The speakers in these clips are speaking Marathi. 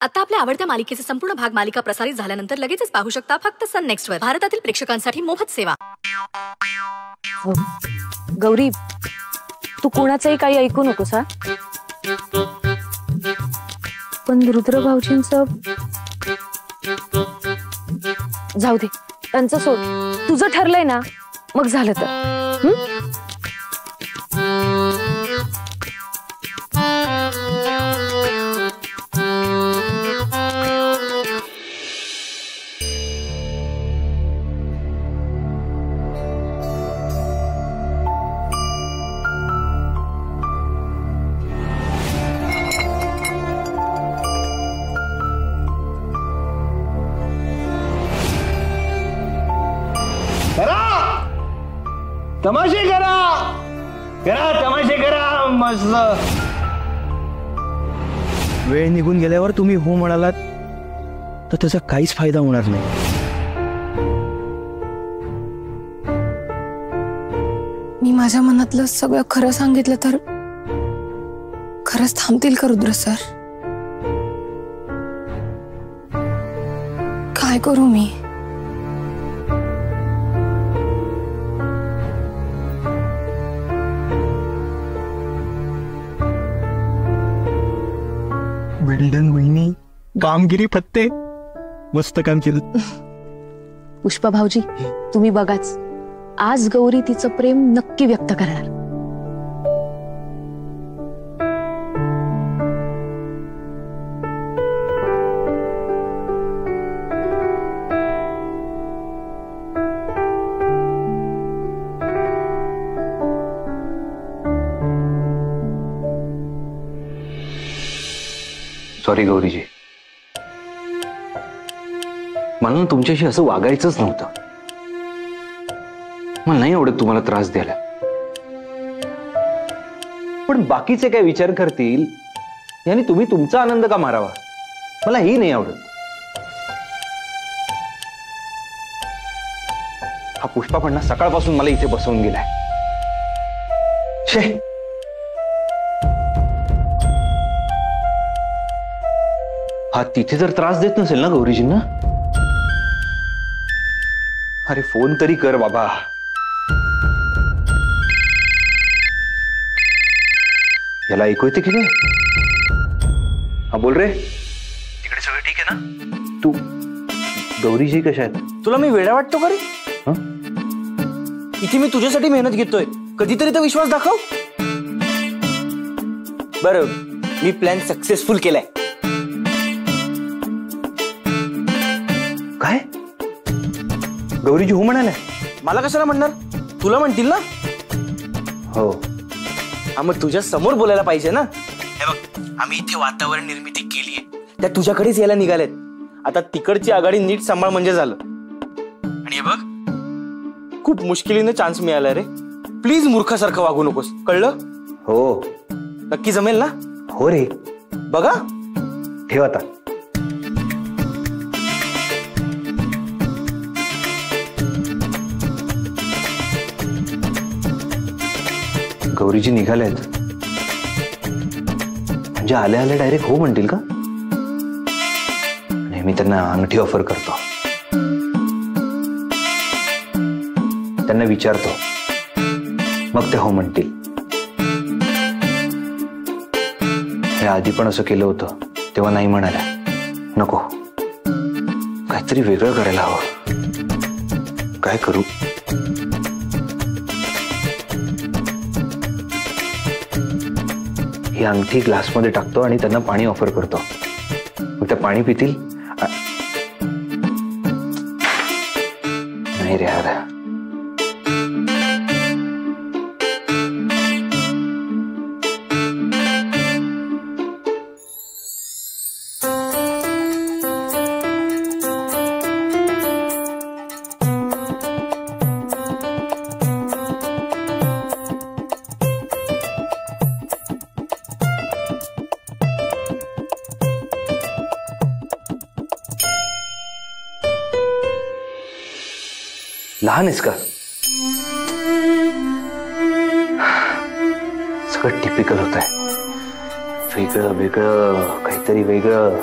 आता आपल्या आवडत्या मालिकेचे संपूर्ण भाग मालिका प्रसारित झाल्यानंतर लगेचच पाहू शकता फक्त सन नेक्स्ट वर. भारतातील प्रेक्षकांसाठी मोफत सेवा. गौरी, तू कोणाचंही काही ऐकू नकोस हा. पण रुद्र भाऊजींचं जाऊ दे, त्यांचं सोड. तुझं ठरलंय ना, मग झालं तर. तमाशे करा करा, तमाशे करा मस्त. वेळ निघून गेल्यावर तुम्ही हो म्हणालात तर त्याचा काहीच फायदा होणार नाही. मी माझ्या मनातलं सगळं खरं सांगितलं तर खरंच थांबतील का रुद्र सर? काय करू मी? बिल्डन वहिनी, कामगिरी फत्ते, मस्त काम केलं. पुष्पा भाऊजी, तुम्ही बघाच, आज गौरी तिचं प्रेम नक्की व्यक्त करणार. सॉरी गौरीजी, मला ना तुमच्याशी असं वागायचंच नव्हतं. मला नाही आवडत तुम्हाला त्रास द्यायला, पण बाकीचे काय विचार करतील याने तुम्ही तुमचा आनंद का मारावा, मला ही नाही आवडत. हा पुष्पा पण ना सकाळपासून मला इथे बसवून गेलाय. शे, हा तिथे जर त्रास देत नसेल ना गौरीजींना, अरे फोन तरी कर बाबा. याला ऐकू येते की नाही? हा बोल रे. तिकडे सगळं ठीक आहे ना? तू गौरीजी कशा आहेत? तुला मी वेडा वाटतो का रे? इथे मी तुझ्यासाठी मेहनत घेतोय, कधीतरी तर विश्वास दाखव. बरं, मी प्लॅन सक्सेसफुल केलाय. काय? गौरीजी हो म्हणाले? मला कशाला म्हणणार, तुला म्हणतील ना. हो. हा, मग तुझ्या समोर बोलायला पाहिजे ना. हे बघ, आम्ही इथे वातावरण निर्मिती केलीये, त्या तुझ्याकडेच यायला निघालेत. आता तिकडची आघाडी नीट सांभाळ म्हणजे झालं. आणि हे बघ, खूप मुश्किलीने चान्स मिळाला रे. प्लीज मूर्खासारखं वागू नकोस, कळलं? हो. नक्की जमेल ना? हो रे. बघा, ठेव आता. गौरीजी निघालेत म्हणजे आल्या आल्या डायरेक्ट हो म्हणतील का? आणि मी त्यांना अंगठी ऑफर करतो, त्यांना विचारतो, मग ते हो म्हणतील. हे आधी पण असं केलं होतं, तेव्हा नाही म्हणाल्या. नको, काहीतरी वेगळं करायला हवं. काय करू? ही अंगठी ग्लासमध्ये टाकतो आणि त्यांना पाणी ऑफर करतो, मग ते पाणी पितील. नाही रे यार, लहान आहेस का? सगळं टिपिकल होत आहे. वेगळं वेगळं काहीतरी वेगळं.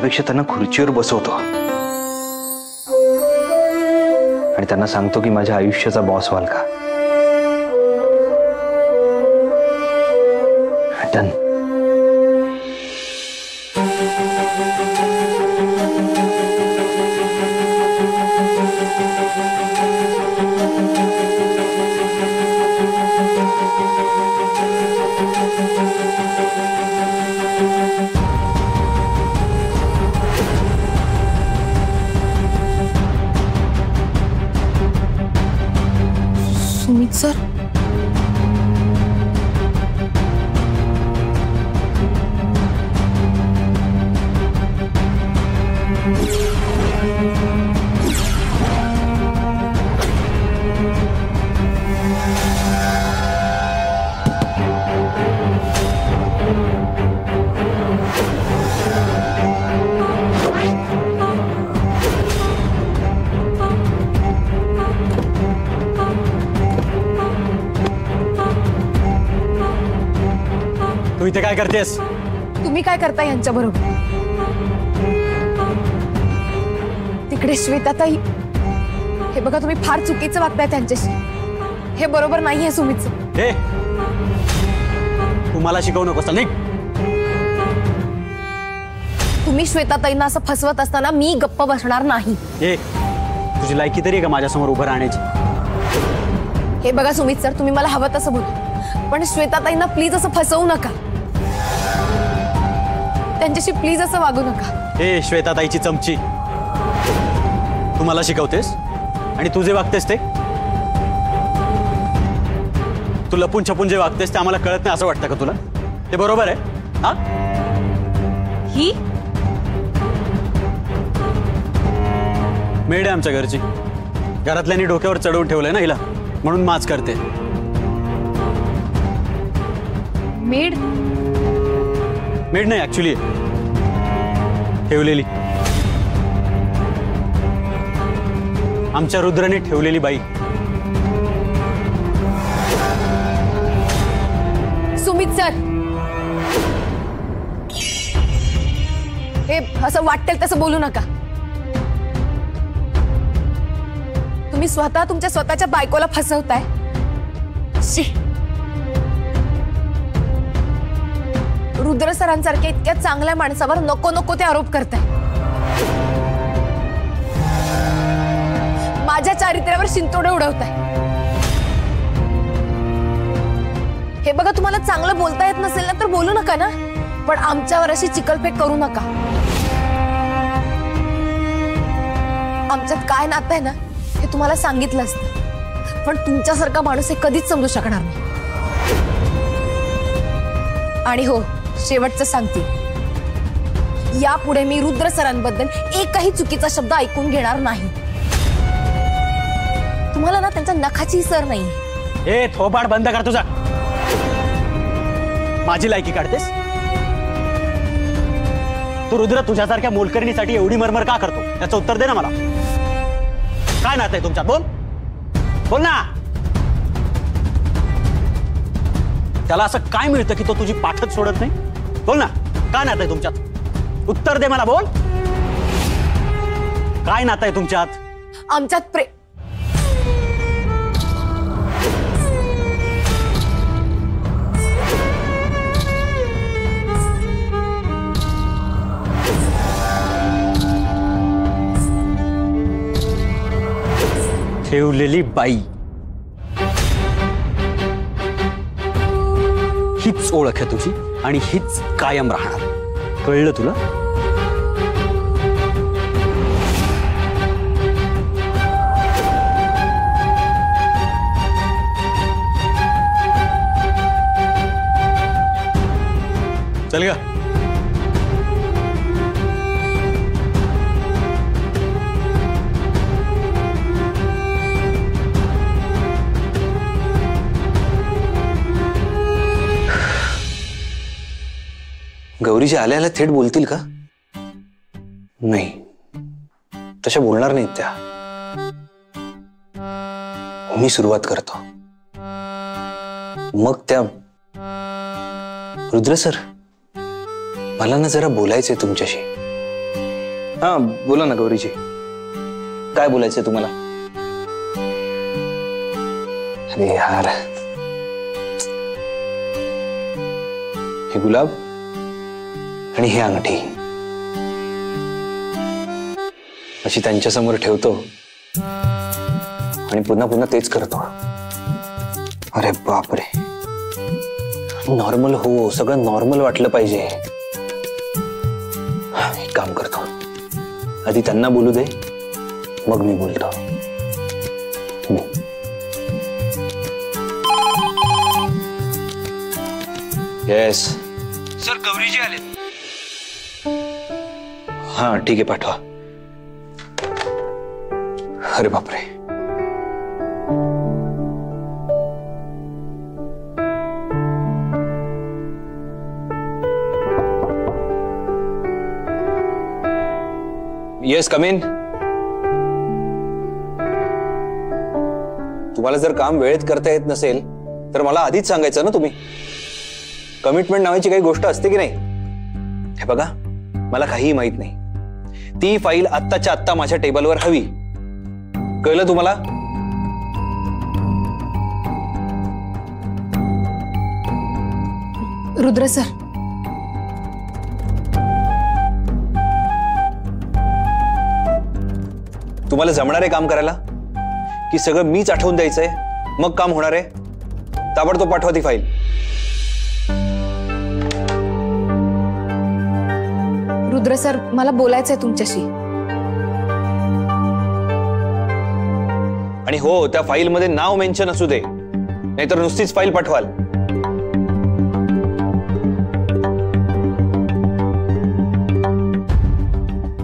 त्यापेक्षा त्यांना खुर्चीवर बसवतो आणि त्यांना सांगतो की माझ्या आयुष्याचा बॉस व्हाल का. डन. सुमित सर, तू इथे काय करतेस? तुम्ही काय करताय यांच्या बरोबर? तिकडे श्वेताताई, हे बघा तुम्ही फार चुकीचं वागताय त्यांच्याशी. हे बरोबर नाहीये सुमित सर. हे तू मला शिकवू नकोस. निघ. तुम्ही श्वेताताईंना असं फसवत असताना मी गप्प बसणार नाही. हे तुझी लायकी तरी आहे का माझ्यासमोर उभं राहण्याची? हे बघा सुमित सर, तुम्ही मला हवं तसं बोला, पण श्वेताताईंना प्लीज असं फसवू नका. त्यांच्याशी प्लीज असं वागू नका. हे श्वेताताईची चमची, तू मला शिकवतेस आणि तू जे वागतेस ते? तू लपून छपून जे वागतेस ते आम्हाला कळत नाही असं वाटतं का तुला? ते बरोबर आहे? हा, ही मेड आहे आमच्या घरची. घरातल्यांनी डोक्यावर चढवून ठेवलंय ना हिला, म्हणून माच करते. मेड? मेड नाही, ऍक्च्युली ठेवलेली. आमच्या रुद्राने ठेवलेली बाई. सुमित सर, हे असं वाटेल तसं बोलू नका. तुम्ही स्वतः तुमच्या स्वतःच्या बायकोला फसवताय. शी. रुद्र सरांसारख्या इतक्या चांगल्या माणसावर नको नको ते आरोप करताय. माझ्या चारित्र्यावर शिंतोडे उडवताय. हे बघा, तुम्हाला चांगलं बोलता येत नसेल ना तर बोलू नका ना, पण आमच्यावर अशी चिकलफेक करू नका. आमच्यात काय नातं आहे ना हे तुम्हाला सांगितलं असतं, पण तुमच्यासारखा माणूस हे कधीच समजू शकणार नाही. आणि हो, शेवटचं सांगते, यापुढे मी रुद्र सरांबद्दल एकही चुकीचा शब्द ऐकून घेणार नाही. तुम्हाला ना त्यांच्या नखाची सर नाही. ए, थोबाड बंद कर तुझा. माझी लायकी काढतेस? तू रुद्र तुझ्यासारख्या मोलकरणीसाठी एवढी मरमर का करतो? त्याचं उत्तर दे ना मला. काय नातं आहे तुमच्यात? बोल बोल ना. त्याला असं काय मिळतं की तो तुझी पाठच सोडत नाही? बोल ना, काय नातं आहे तुमच्यात? उत्तर दे मला. बोल, काय नातं आहे तुमच्यात? आमच्यात ठेवलेली बाई, हीच ओळख आहे तुझी आणि हीच कायम राहणार. कळलं तुला? चल गा. गौरीच्या आल्याला थेट बोलतील का? नाही, तशा बोलणार नाहीत त्या. मी सुरुवात करतो, मग त्या. रुद्र सर, मला ना जरा बोलायचंय तुमच्याशी. हा बोला ना गौरीजी, काय बोलायचंय तुम्हाला? अरे यार, हे गुलाब आणि ही अंगठी अशी त्यांच्या समोर ठेवतो आणि पुन्हा पुन्हा तेच करतो. अरे बापरे, नॉर्मल हो, सगळं नॉर्मल वाटलं पाहिजे. एक काम करतो, आधी त्यांना बोलू दे, मग मी बोलतो. येस सर, गौरीजी आले. हा ठीक आहे, पाठवा. अरे बापरे, येस कम इन. तुम्हाला जर काम वेळेत करता येत नसेल तर मला आधीच सांगायचं ना तुम्ही. कमिटमेंट नावाची काही गोष्ट असते की नाही? हे बघा, मला काहीही माहित नाही. ती फाईल आत्ताच्या आत्ता माझ्या टेबलवर हवी, कळलं तुम्हाला? रुद्र सर, तुम्हाला जमणार आहे काम करायला की सगळं मीच आठवून द्यायचंय मग काम होणार आहे? ताबडतोब पाठवा ती फाईल. रुद्र सर, मला बोलायचंय तुमच्याशी. आणि हो, त्या फाईल मध्ये नाव मेन्शन असू दे, नाहीतर नुसतीच फाईल पाठवाल.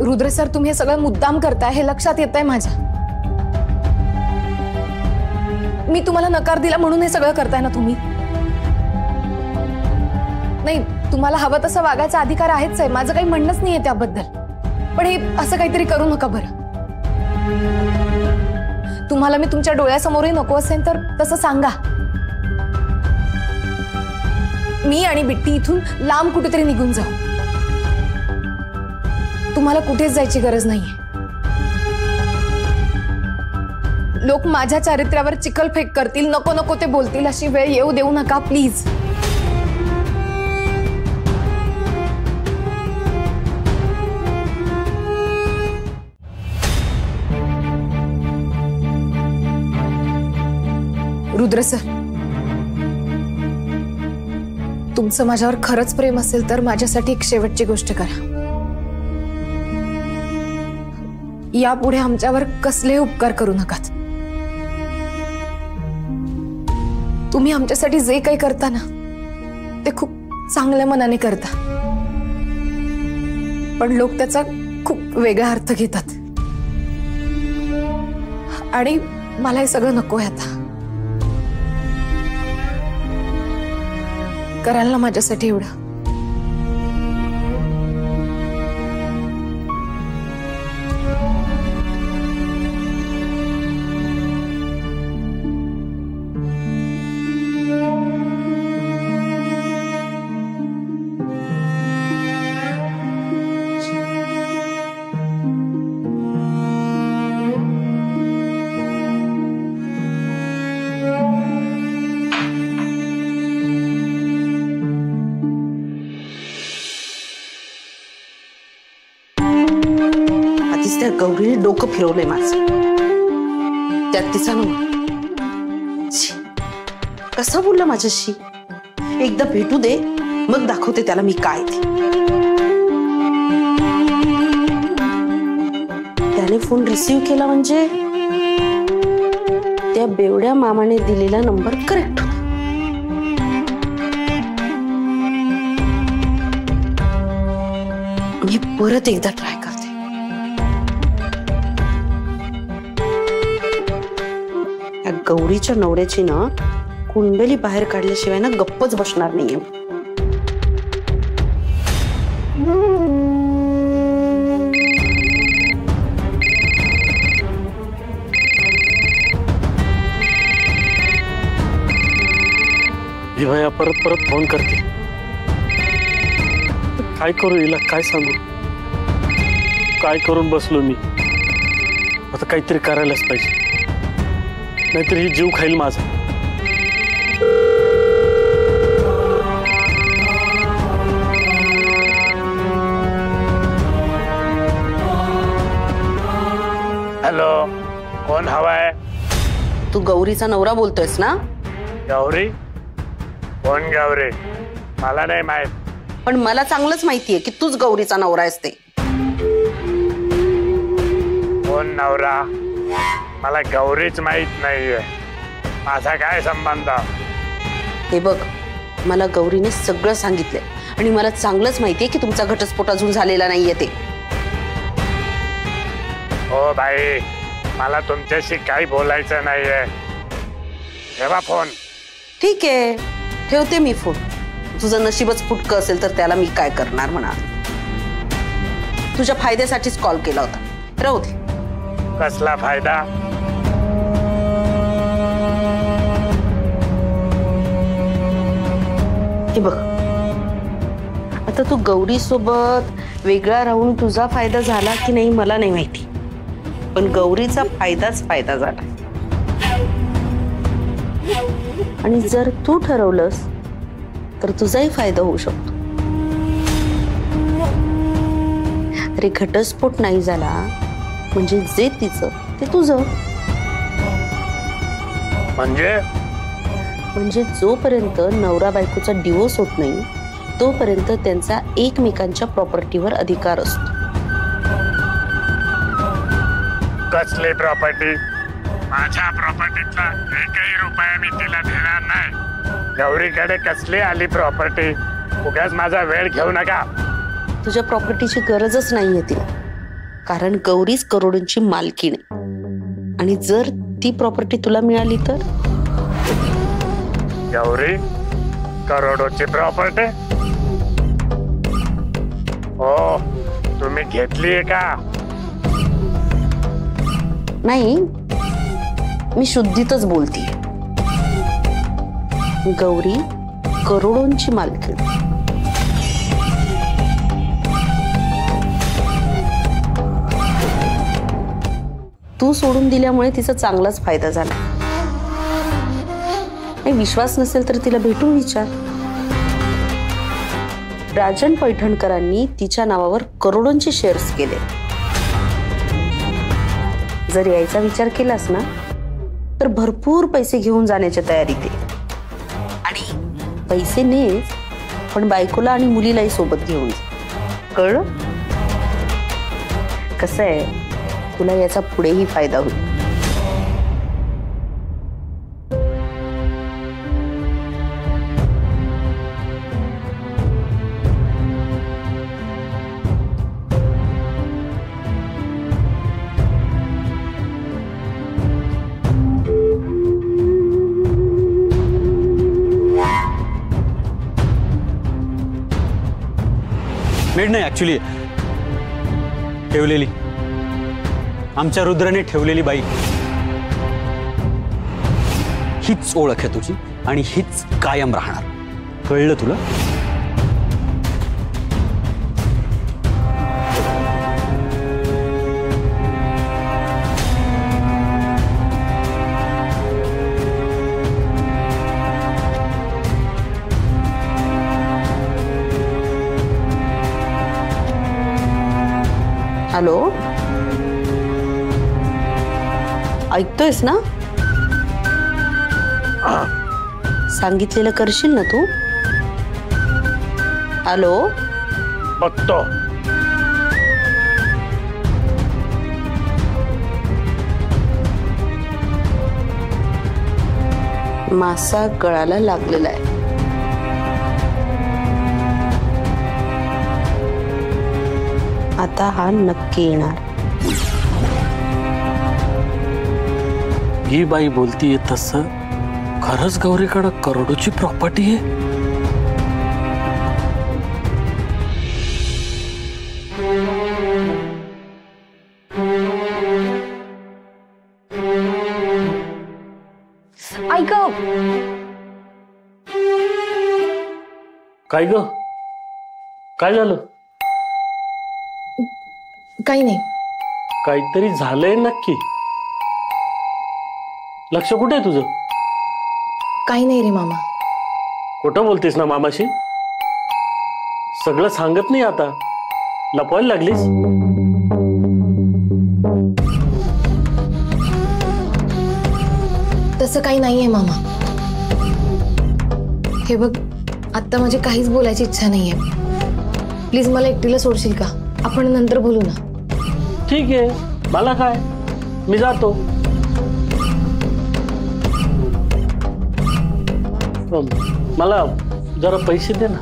रुद्र सर, तुम्ही हे सगळं मुद्दाम करताय हे लक्षात येत आहे माझ्या. मी तुम्हाला नकार दिला म्हणून हे सगळं करताय ना तुम्ही? नाही, तुम्हाला हवं तसं वागायचा अधिकार आहेच आहे, माझं काही म्हणणंच नाहीये त्याबद्दल. पण हे असं काहीतरी करू नका बरं. तुम्हाला मी तुमच्या डोळ्यासमोरही नको असेल तर तसं सांगा. मी आणि बिट्टी इथून लांब कुठेतरी निघून जाऊ. तुम्हाला कुठेच जायची गरज नाहीये. लोक माझ्या चारित्र्यावर चिखलफेक करतील, नको नको ते बोलतील, अशी वेळ येऊ देऊ नका प्लीज. रुद्र सर, तुमचं माझ्यावर खरंच प्रेम असेल तर माझ्यासाठी एक शेवटची गोष्ट करा. यापुढे आमच्यावर कसले उपकार करू नकात. तुम्ही आमच्यासाठी जे काही करता ना ते खूप चांगल्या मनाने करता, पण लोक त्याचा खूप वेगळा अर्थ घेतात आणि मला हे सगळं नको आहे. आता कराल ना माझ्यासाठी एवढं? त्या गौरीने डोकं फिरवलंय माझं. त्यात तिचा नवरा कसा बोलला माझ्याशी. एकदा भेटू दे, मग दाखवते त्याला मी काय ते. त्याने फोन रिसीव्ह केला म्हणजे त्या बेवड्या मामाने दिलेला नंबर करेक्ट होता. मी परत एकदा ट्राय करते. गौरीच्या नवऱ्याची ना कुंडली बाहेर काढल्याशिवाय ना गप्पच बसणार नाहीये. विभया परत परत फोन करते. काय करू, हिला काय सांगू? काय करून बसलो मी. आता काहीतरी करायलाच पाहिजे, नाहीतर ही जीव खाईल माझा. हॅलो, कोण हवाय? तू गौरीचा नवरा बोलतोयस ना? गौरी? कोण गौरी? मला नाही माहित. पण मला चांगलंच माहितीये की तूच गौरीचा नवरा आहेस ते. कोण नवरा? मला गौरीच माहित नाहीये. माझा काय संबंध? हे बघ, मला गौरीने सगळं सांगितलंय आणि मला चांगलंच माहितीये की तुमचा घटस्फोट अजून झालेला नाहीये ते. हो बाई, मला तुमच्याशी काही बोलायचं नाहीये. ठेवा फोन. ठीक आहे, ठेवते मी फोन. तुझं नशीबच फुटकं असेल तर त्याला मी काय करणार म्हणा. तुझ्या फायद्यासाठीच कॉल केला होता. राहू दे. कसला फायदा? हे बघ, आता तू गौरी सोबत वेगळा राहून तुझा फायदा झाला की नाही मला नाही माहिती, पण गौरीचा फायदाच फायदा झाला. आणि जर तू ठरवलंस तर तुझाही फायदा होऊ शकतो. अरे घटस्फोट नाही झाला म्हणजे जे तिचं ते तुझं. म्हणजे जोपर्यंत नवरा बायकोचा डिवोर्स होत नाही तोपर्यंत त्यांचा एकमेकांच्या प्रॉपर्टीवर अधिकार असतो. कसली प्रॉपर्टी? माझ्या प्रॉपर्टीतला एकही रुपया मी तिला देणार नाही. गौरीकडे कसली आली प्रॉपर्टी? उगाच माझा वेळ घेऊ नका. तुझ्या प्रॉपर्टीची गरजच नाहीये तिला, कारण गौरीच करोडोंची मालकीण आहे. आणि जर ती प्रॉपर्टी तुला मिळाली तर? गौरी करोडोची प्रॉपर्टी? हो, तुम्ही घेतलीये का? नाही, मी शुद्धीतच बोलतीये. गौरी करोडोंची मालकीण. तू सोडून दिल्यामुळे तिचा चांगलाच फायदा झाला. विश्वास नसेल तर तिला भेटून विचार. राजन पैठणकरांनी तिच्या नावावर करोडोंचे शेअर्स केले. जर यायचा विचार केलास ना तर भरपूर पैसे घेऊन जाण्याच्या तयारीत आहे. आणि पैसे नेच, पण बायकोला आणि मुलीलाही सोबत घेऊन जा. कळलं? कसं आहे, तुला याचा पुढेही फायदा होईल. मेड नाही, ऍक्च्युली ठेवलेली. आमच्या रुद्राने ठेवलेली बाई. हीच ओळख आहे तुझी आणि हीच कायम राहणार. कळलं तुला? हॅलो, ऐकतोयस ना? सांगितलेलं करशील ना तू? हॅलो, बघतो. मासा गळाला लागलेला आहे. आता हा नक्की येणार. ही बाई बोलतीये तसं खरंच गौरीकडे करोडोची प्रॉपर्टी आहे. ऐक, काय ग? काय झालं? काही नाही. काहीतरी झालंय नक्की. लक्ष कुठे आहे तुझं? काही नाही रे मामा. खोटं बोलतेस ना मामाशी? सगळं सांगत नाही आता, लपवायला लागलीस? तसं काही नाहीये मामा. हे बघ, आता माझी काहीच बोलायची इच्छा नाहीये. प्लीज मला एकटीला सोडशील का? आपण नंतर बोलू ना. ठीक आहे, मला काय, मी जातो. मला जरा पैसे दे ना,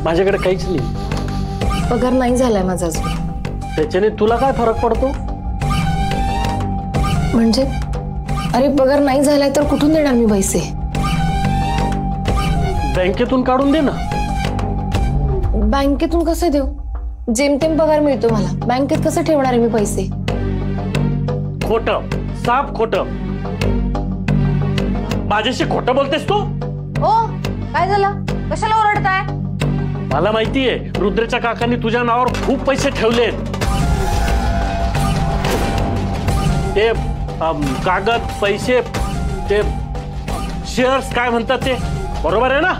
माझ्याकडे काहीच नाही. पगार नाही झालाय माझा अजून. त्याच्याने तुला काय फरक पडतो? म्हणजे अरे पगार नाही झालाय तर कुठून देणार मी पैसे? बँकेतून काढून दे ना. बँकेतून कसं देऊ? जेमतेम पगार मिळतो मला, बँकेत कसं ठेवणार आहे मी पैसे? खोटं, साफ खोटं. माझ्याशी खोटं बोलतेस तू? ओ काय झालं? कशाला ओरडताय? मला माहितीये रुद्रेच्या काकांनी तुझ्या नावावर खूप पैसे ठेवलेत. ते कागद, पैसे, ते शेअर्स काय म्हणतात ते, बरोबर आहे ना?